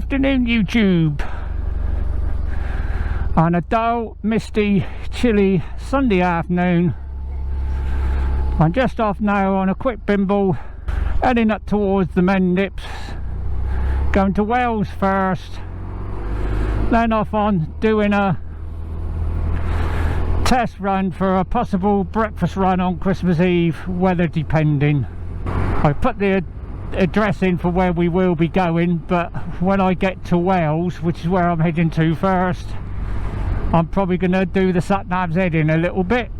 Afternoon, YouTube. On a dull, misty, chilly Sunday afternoon, I'm just off now on a quick bimble, heading up towards the Mendips, going to Wales first, then off on doing a test run for a possible breakfast run on Christmas Eve, weather depending. I put the address in for where we will be going, but when I get to Wales, which is where I'm heading to first, I'm probably going to do the sat-nav's head in a little bit,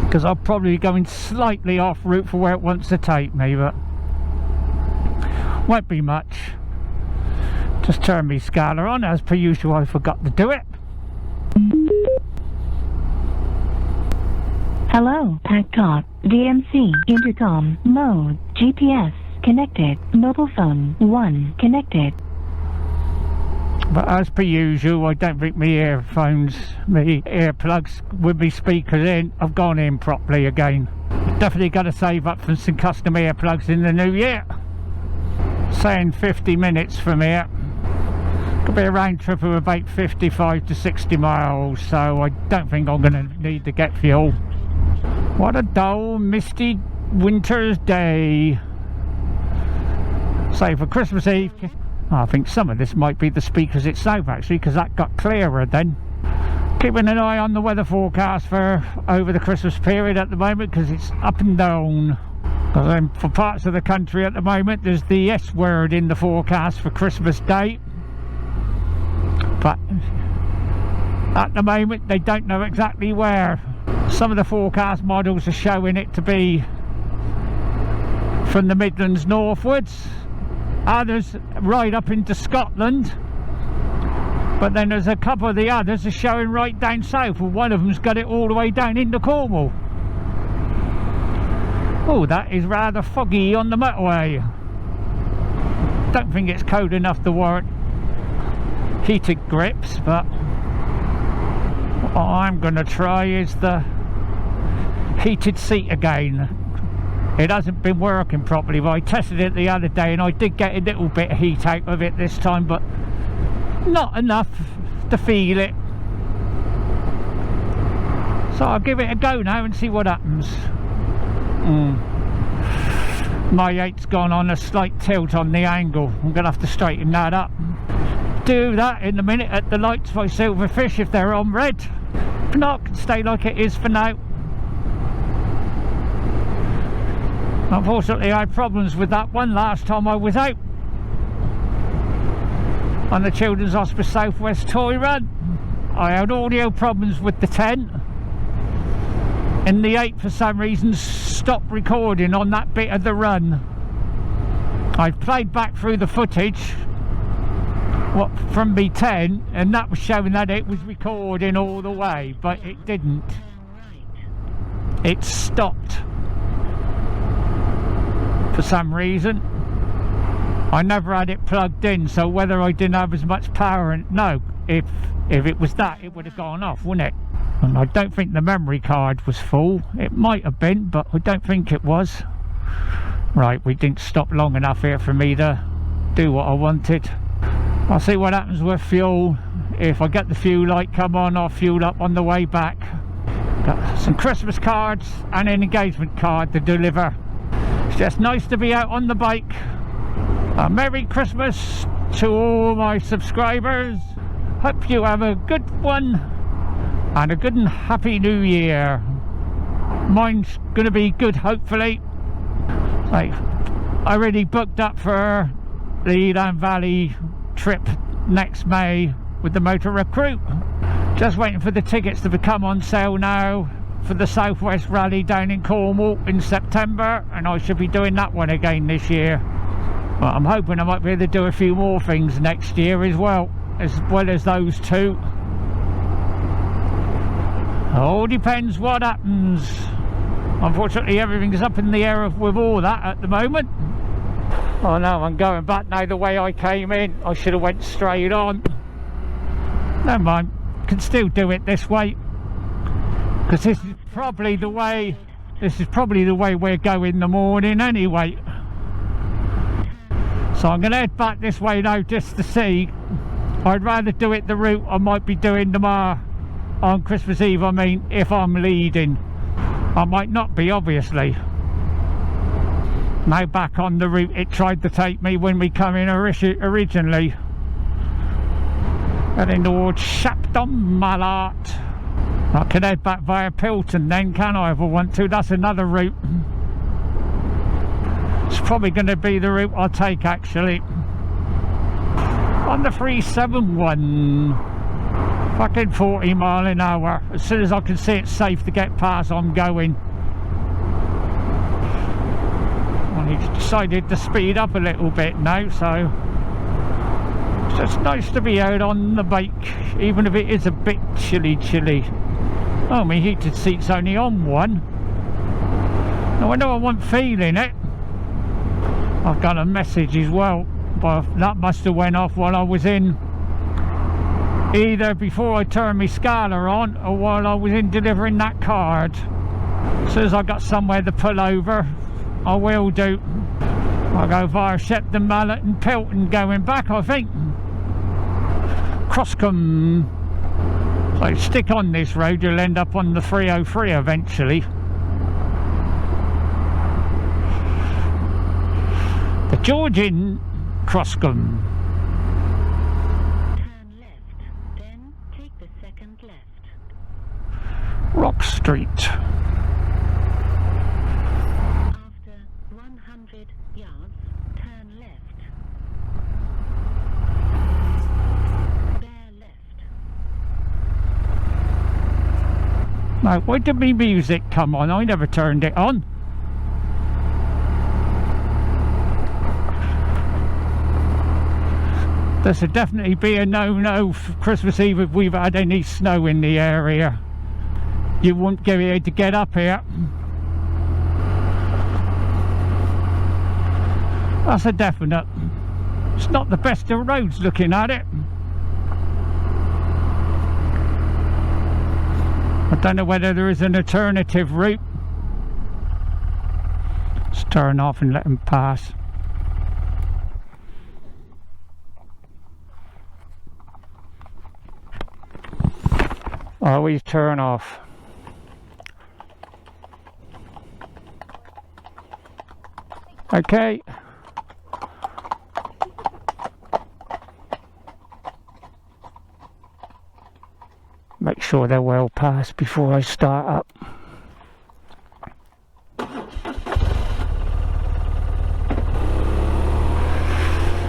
because I'll probably be going slightly off route for where it wants to take me, but won't be much. Just turn me scanner on, as per usual. I forgot to do it. Hello, Pack Talk, DMC, intercom, mode, GPS, connected, mobile phone, 1, connected. But as per usual, I don't think my earphones, my earplugs with me speakers in, I've gone in properly again. Definitely got to save up for some custom earplugs in the new year. Saying 50 minutes from here. Could be a round trip of about 55 to 60 miles, so I don't think I'm going to need to get fuel. What a dull, misty winter's day. So for Christmas Eve, I think some of this might be the speakers itself actually, because that got clearer then. Keeping an eye on the weather forecast for over the Christmas period at the moment, because it's up and down. Because for parts of the country at the moment, there's the S word in the forecast for Christmas Day. But at the moment, they don't know exactly where. Some of the forecast models are showing it to be from the Midlands northwards, others right up into Scotland, but then there's a couple of the others are showing right down south, and one of them's got it all the way down into Cornwall. Oh, that is rather foggy on the motorway. Don't think it's cold enough to warrant heated grips, but what I'm going to try is the heated seat again. It hasn't been working properly, but I tested it the other day and I did get a little bit of heat out of it this time, but not enough to feel it. So I'll give it a go now and see what happens. My 8's gone on a slight tilt on the angle. I'm going to have to straighten that up. Do that in a minute at the lights for silverfish if they're on red. If not, can stay like it is for now. Unfortunately, I had problems with that one last time I was out on the Children's Hospice Southwest Toy Run. I had audio problems with the tent, and the 8 for some reason stopped recording on that bit of the run. I've played back through the footage from me 10, and that was showing that it was recording all the way, but it didn't. It stopped for some reason. I never had it plugged in, so whether I didn't have as much power, and no, if it was that, it would have gone off, wouldn't it? And I don't think the memory card was full. It might have been, but I don't think it was. Right, we didn't stop long enough here for me to do what I wanted. I'll see what happens with fuel. If I get the fuel light come on, I'll fuel up on the way back. Got some Christmas cards and an engagement card to deliver. It's just nice to be out on the bike. A Merry Christmas to all my subscribers. Hope you have a good one and a good and happy new year. Mine's going to be good, hopefully. I already booked up for the Elan Valley trip next May with the Motor Recruit. Just waiting for the tickets to become on sale now for the Southwest Rally down in Cornwall in September, and I should be doing that one again this year. But I'm hoping I might be able to do a few more things next year as well as those two. All depends what happens. Unfortunately, everything's up in the air with all that at the moment. Oh no, I'm going back now the way I came in. I should have went straight on. Never mind, can still do it this way, because this is probably the way we're going in the morning anyway. So I'm going to head back this way now just to see. I'd rather do it the route I might be doing tomorrow on Christmas Eve. I mean, if I'm leading. I might not be, obviously. Now back on the route it tried to take me when we come in originally. Heading towards Shapton Mallard. I can head back via Pilton then, can I, if I want to? That's another route. It's probably going to be the route I'll take, actually. On the 371. Fucking 40 mile an hour. As soon as I can see it's safe to get past, I'm going. Well, he's decided to speed up a little bit now, so it's just nice to be out on the bike, even if it is a bit chilly. Oh, my heated seat's only on one. No, I know I wasn't feeling it. I've got a message as well, but that must have went off while I was in, either before I turned my scaler on or while I was in delivering that card. As soon as I got somewhere to pull over, I will do. I'll go via Shepton Mallet and Pilton going back, I think. Croscombe. So stick on this road, you'll end up on the 303 eventually. The Georgian Croscombe. Turn left, then take the second left. Rock Street. After 100 yards, turn left. Bear left. Now, why did my music come on? I never turned it on. This would definitely be a no-no for Christmas Eve if we've had any snow in the area. You wouldn't be able to get up here. That's a definite. It's not the best of roads looking at it. I don't know whether there is an alternative route. Let's turn off and let them pass. Always turn off. Okay. Make sure they're well past before I start up.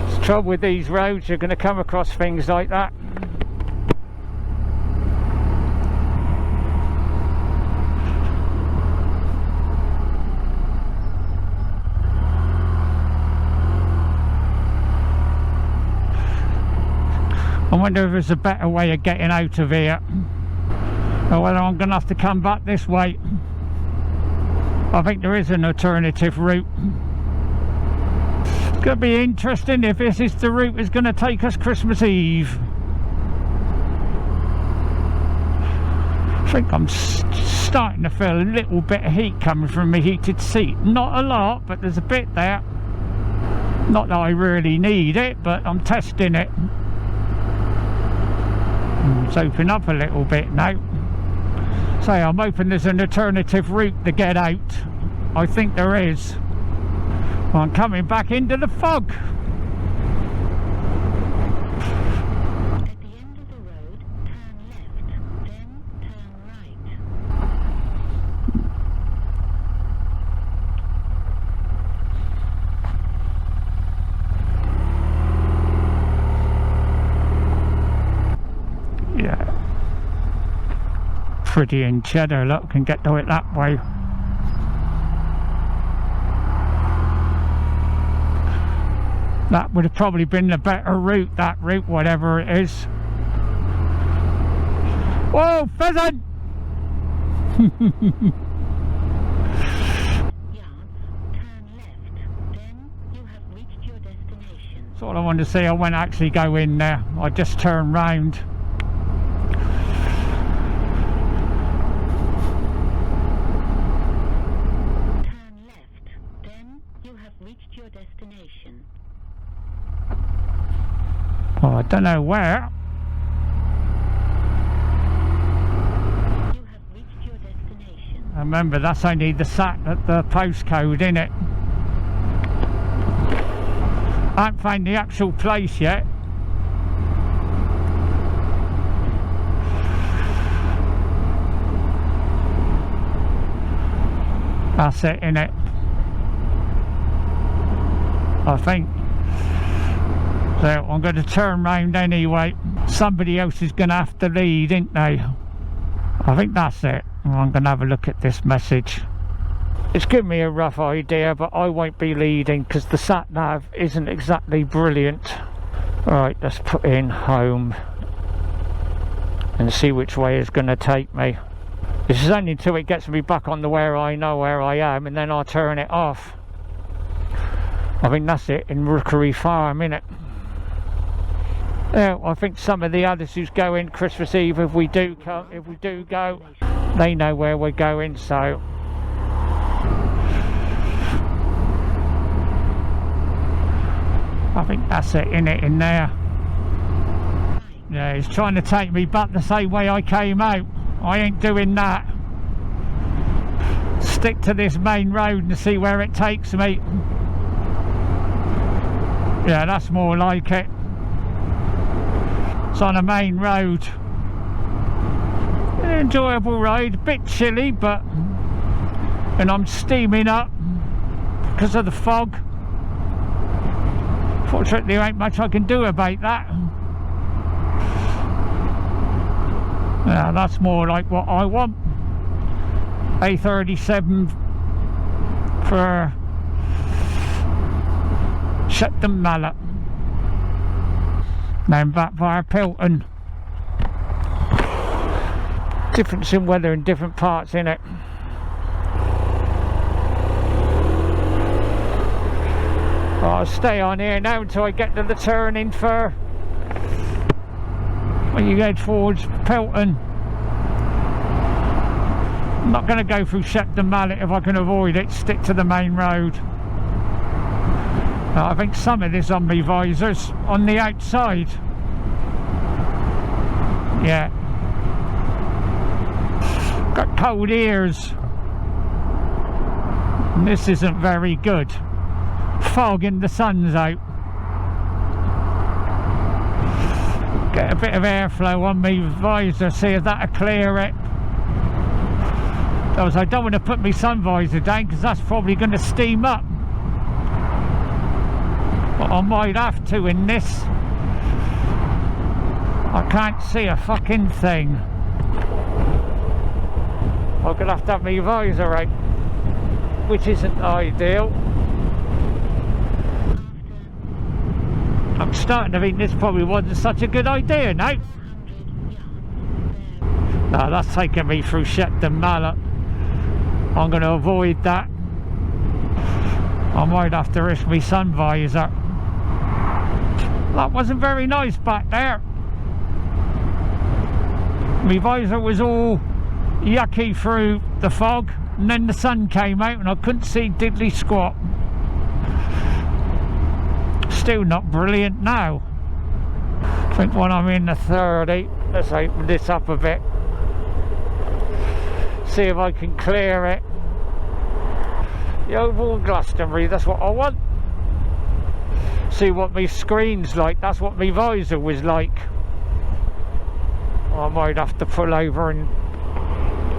The trouble with these roads, you're going to come across things like that. I wonder if there's a better way of getting out of here, or whether I'm going to have to come back this way. I think there is an alternative route. It's going to be interesting if this is the route that's going to take us Christmas Eve. I think I'm starting to feel a little bit of heat coming from my heated seat. Not a lot, but there's a bit there. Not that I really need it, but I'm testing it. It's open up a little bit now. So I'm hoping there's an alternative route to get out. I think there is. Well, I'm coming back into the fog. At the end of the road, turn left, then turn right. Yeah. Pretty in cheddar, look, can get to it that way. That would have probably been the better route, that route, whatever it is. Whoa, Pheasant! Turn left, then you have reached your destination. That's all I wanted to say. I won't actually go in there. I just turn round. Turn left, then you have reached your destination. I don't know where. You have reached your destination. Remember, that's only the postcode, innit? I haven't found the actual place yet. That's it, innit? I think. So I'm going to turn round anyway. Somebody else is going to have to lead, ain't they? I think that's it. I'm going to have a look at this message. It's given me a rough idea, but I won't be leading because the sat-nav isn't exactly brilliant. Right, let's put in home and see which way it's going to take me. This is only until it gets me back on the where I know where I am, and then I'll turn it off. I think that's it in Rookery Farm, innit? Yeah, I think some of the others who's going Christmas Eve, if we do go, they know where we're going, so. I think that's it, innit, in there. Yeah, he's trying to take me back the same way I came out. I ain't doing that. Stick to this main road and see where it takes me. Yeah, that's more like it. It's on a main road. An enjoyable ride, bit chilly, but and I'm steaming up because of the fog. Fortunately, there ain't much I can do about that. Yeah, that's more like what I want. A37 for Shepton Mallet. Then back via Pilton. Difference in weather in different parts, innit? I'll stay on here now until I get to the turning for when you head towards Pilton. I'm not going to go through Shepton Mallet if I can avoid it. Stick to the main road. I think some of this on my visors on the outside. Yeah. Got cold ears. And this isn't very good. Fog and the sun's out. Get a bit of airflow on my visor, see if that'll clear it. I don't want to put my sun visor down because that's probably going to steam up. But I might have to in this. I can't see a fucking thing. I'm going to have my visor out, which isn't ideal. I'm starting to think this probably wasn't such a good idea now. No, that's taking me through Shepton Mallet. I'm going to avoid that. I might have to risk my sun visor. That wasn't very nice back there. My visor was all yucky through the fog, and then the sun came out and I couldn't see diddly squat. Still not brilliant now. I think when I'm in the 30, let's open this up a bit. See if I can clear it. The Oval Glastonbury, that's what I want. See what my screen's like, that's what my visor was like. I might have to pull over and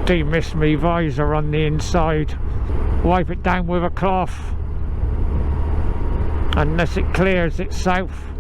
demist my visor on the inside. Wipe it down with a cloth. Unless it clears itself.